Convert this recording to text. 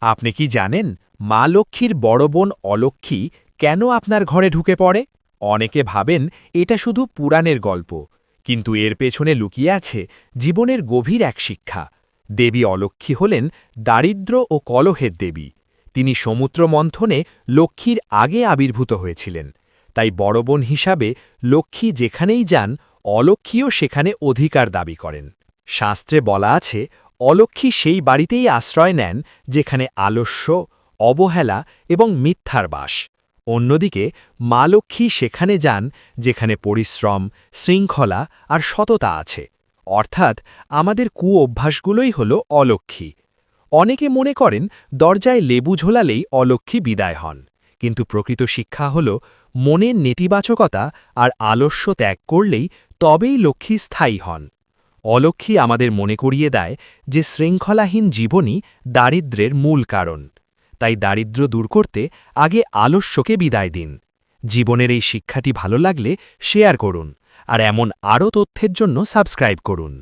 আপনি কি জানেন মা লক্ষ্মীর বড় বোন অলক্ষ্মী কেন আপনার ঘরে ঢুকে পড়ে? অনেকে ভাবেন এটা শুধু পুরাণের গল্প, কিন্তু এর পেছনে লুকিয়ে আছে জীবনের গভীর এক শিক্ষা। দেবী অলক্ষ্মী হলেন দারিদ্র্য ও কলহের দেবী। তিনি সমুদ্র মন্থনে লক্ষ্মীর আগে আবির্ভূত হয়েছিলেন। তাই বড় বোন হিসাবে লক্ষ্মী যেখানেই যান, অলক্ষ্মীও সেখানে অধিকার দাবি করেন। শাস্ত্রে বলা আছে, অলক্ষ্মী সেই বাড়িতেই আশ্রয় নেন যেখানে আলস্য, অবহেলা এবং মিথ্যার বাস। অন্যদিকে মা লক্ষ্মী সেখানে যান যেখানে পরিশ্রম, শৃঙ্খলা আর সততা আছে। অর্থাৎ আমাদের অভ্যাসগুলোই হল অলক্ষ্মী। অনেকে মনে করেন দরজায় লেবু ঝোলালেই অলক্ষ্মী বিদায় হন, কিন্তু প্রকৃত শিক্ষা হল মনের নেতিবাচকতা আর আলস্য ত্যাগ করলেই তবেই লক্ষ্মী স্থায়ী হন। অলক্ষ্মী আমাদের মনে করিয়ে দেয় যে শৃঙ্খলাহীন জীবনই দারিদ্র্যের মূল কারণ। তাই দারিদ্র্য দূর করতে আগে আলস্যকে বিদায় দিন। জীবনের এই শিক্ষাটি ভালো লাগলে শেয়ার করুন, আর এমন আরও তথ্যের জন্য সাবস্ক্রাইব করুন।